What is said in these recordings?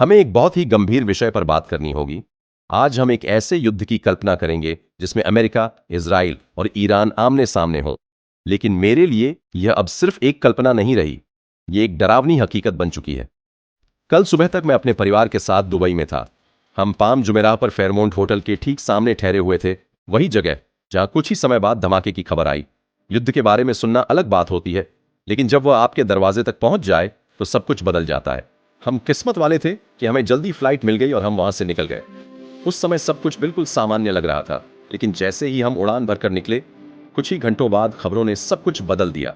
हमें एक बहुत ही गंभीर विषय पर बात करनी होगी। आज हम एक ऐसे युद्ध की कल्पना करेंगे जिसमें अमेरिका, इजराइल और ईरान आमने सामने हों। लेकिन मेरे लिए यह अब सिर्फ एक कल्पना नहीं रही, ये एक डरावनी हकीकत बन चुकी है। कल सुबह तक मैं अपने परिवार के साथ दुबई में था। हम पाम जुमेराह पर फेयरमाउंट होटल के ठीक सामने ठहरे हुए थे, वही जगह जहां कुछ ही समय बाद धमाके की खबर आई। युद्ध के बारे में सुनना अलग बात होती है, लेकिन जब वह आपके दरवाजे तक पहुंच जाए तो सब कुछ बदल जाता है। हम किस्मत वाले थे कि हमें जल्दी फ्लाइट मिल गई और हम वहां से निकल गए। उस समय सब कुछ बिल्कुल सामान्य लग रहा था, लेकिन जैसे ही हम उड़ान भरकर निकले, कुछ ही घंटों बाद खबरों ने सब कुछ बदल दिया।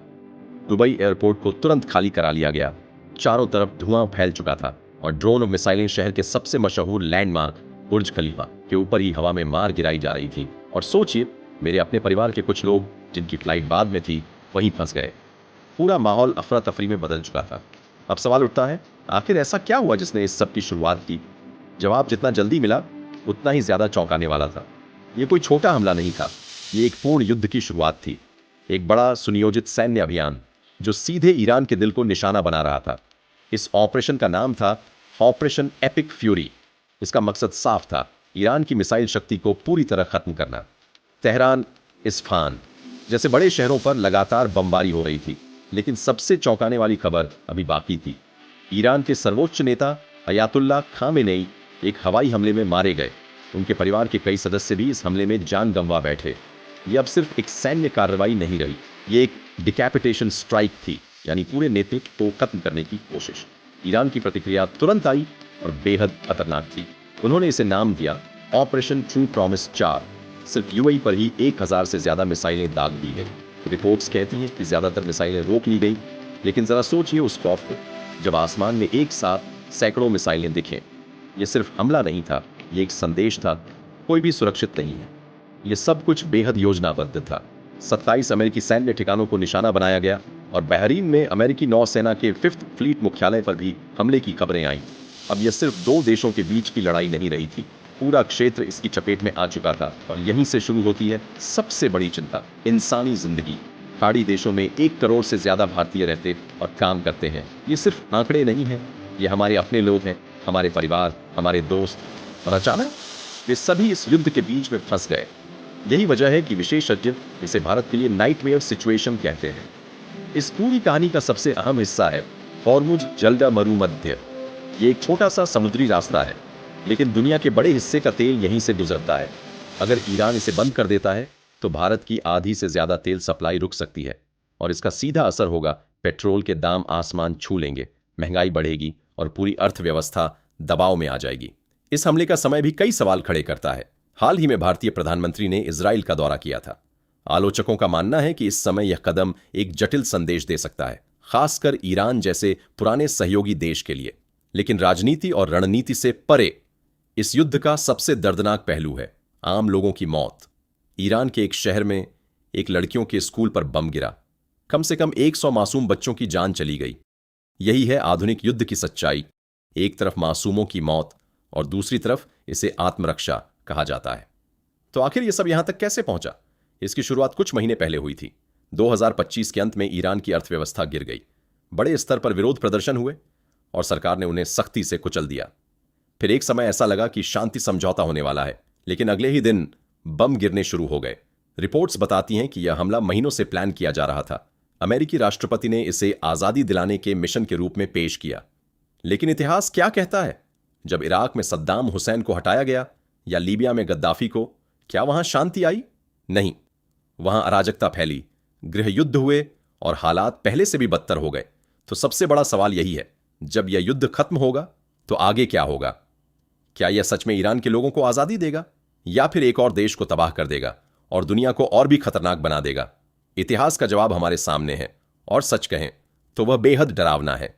दुबई एयरपोर्ट को तुरंत खाली करा लिया गया। चारों तरफ धुआं फैल चुका था और ड्रोन और मिसाइलें शहर के सबसे मशहूर लैंडमार्क बुर्ज खलीफा के ऊपर ही हवा में मार गिराई जा रही थी। और सोचिए, मेरे अपने परिवार के कुछ लोग जिनकी फ्लाइट बाद में थी, वहीं फंस गए। पूरा माहौल अफरा तफरी में बदल चुका था। अब सवाल उठता है, आखिर ऐसा क्या हुआ जिसने इस सब की शुरुआत की? जवाब जितना जल्दी मिला, उतना ही ज्यादा चौंकाने वाला था। ये कोई छोटा हमला नहीं था, ये एक पूर्ण युद्ध की शुरुआत थी। एक बड़ा सुनियोजित सैन्य अभियान जो सीधे ईरान के दिल को निशाना बना रहा था। इस ऑपरेशन का नाम था ऑपरेशन एपिक फ्यूरी। इसका मकसद साफ था, ईरान की मिसाइल शक्ति को पूरी तरह खत्म करना। तेहरान, इस्फहान जैसे बड़े शहरों पर लगातार बमबारी हो रही थी, लेकिन सबसे चौंकाने वाली खबर अभी बाकी थी। ईरान के सर्वोच्च नेता अयातुल्ला खामेनेई एक हवाई हमले में मारे गए। उनके परिवार के कई सदस्य भी इस हमले में जान गंवा बैठे। यह अब सिर्फ एक सैन्य कार्रवाई नहीं रही, ये एक डिकैपिटेशन स्ट्राइक थी, यानी पूरे नेतृत्व को खत्म करने की कोशिश। ईरान की प्रतिक्रिया तुरंत आई और बेहद खतरनाक थी। उन्होंने इसे नाम दिया ऑपरेशन ट्रू प्रॉमिस 4। सिर्फ यूएई पर ही 1000 से ज्यादा मिसाइलें दाग दी गई। रिपोर्ट्स कहती हैं कि ज्यादातर मिसाइलें रोक ली गई, लेकिन जरा सोचिए उस खौफ को, जब आसमान में एक साथ सैकड़ों मिसाइलें दिखें। यह सिर्फ हमला नहीं था, यह एक संदेश था, कोई भी सुरक्षित नहीं है। यह सब कुछ बेहद योजनाबद्ध था। 27 अमेरिकी सैन्य ठिकानों को निशाना बनाया गया और बहरीन में अमेरिकी नौसेना के 5th फ्लीट मुख्यालय पर भी हमले की खबरें आईं। अब यह सिर्फ दो देशों के बीच की लड़ाई नहीं रही थी, पूरा क्षेत्र इसकी चपेट में आ चुका था। और यहीं से शुरू होती है सबसे बड़ी चिंता, इंसानी जिंदगी। खाड़ी देशों में 1 करोड़ से ज्यादा भारतीय रहते और काम करते हैं। ये सिर्फ आंकड़े नहीं हैं, ये हमारे अपने लोग हैं, हमारे परिवार, हमारे दोस्त। और अचानक वे सभी इस युद्ध के बीच में फंस गए। यही वजह है कि विशेषज्ञ इसे भारत के लिए नाइटमेयर सिचुएशन कहते हैं। इस पूरी कहानी का सबसे अहम हिस्सा है हॉर्मुज जलदा मरुमध्य। ये एक छोटा सा समुद्री रास्ता है, लेकिन दुनिया के बड़े हिस्से का तेल यहीं से गुजरता है। अगर ईरान इसे बंद कर देता है तो भारत की आधी से ज्यादा तेल सप्लाई रुक सकती है, और इसका सीधा असर होगा पेट्रोल के दाम आसमान छू लेंगे, महंगाई बढ़ेगी और पूरी अर्थव्यवस्था दबाव में आ जाएगी। इस हमले का समय भी कई सवाल खड़े करता है। हाल ही में भारतीय प्रधानमंत्री ने इजराइल का दौरा किया था। आलोचकों का मानना है कि इस समय यह कदम एक जटिल संदेश दे सकता है, खासकर ईरान जैसे पुराने सहयोगी देश के लिए। लेकिन राजनीति और रणनीति से परे इस युद्ध का सबसे दर्दनाक पहलू है आम लोगों की मौत। ईरान के एक शहर में एक लड़कियों के स्कूल पर बम गिरा, कम से कम 100 मासूम बच्चों की जान चली गई। यही है आधुनिक युद्ध की सच्चाई। एक तरफ मासूमों की मौत और दूसरी तरफ इसे आत्मरक्षा कहा जाता है। तो आखिर यह सब यहां तक कैसे पहुंचा? इसकी शुरुआत कुछ महीने पहले हुई थी। 2025 के अंत में ईरान की अर्थव्यवस्था गिर गई। बड़े स्तर पर विरोध प्रदर्शन हुए और सरकार ने उन्हें सख्ती से कुचल दिया। फिर एक समय ऐसा लगा कि शांति समझौता होने वाला है, लेकिन अगले ही दिन बम गिरने शुरू हो गए। रिपोर्ट्स बताती हैं कि यह हमला महीनों से प्लान किया जा रहा था। अमेरिकी राष्ट्रपति ने इसे आजादी दिलाने के मिशन के रूप में पेश किया। लेकिन इतिहास क्या कहता है? जब इराक में सद्दाम हुसैन को हटाया गया या लीबिया में गद्दाफी को, क्या वहां शांति आई? नहीं, वहां अराजकता फैली, गृह युद्ध हुए और हालात पहले से भी बदतर हो गए। तो सबसे बड़ा सवाल यही है, जब यह युद्ध खत्म होगा तो आगे क्या होगा? क्या यह सच में ईरान के लोगों को आजादी देगा, या फिर एक और देश को तबाह कर देगा और दुनिया को और भी खतरनाक बना देगा? इतिहास का जवाब हमारे सामने है, और सच कहें तो वह बेहद डरावना है।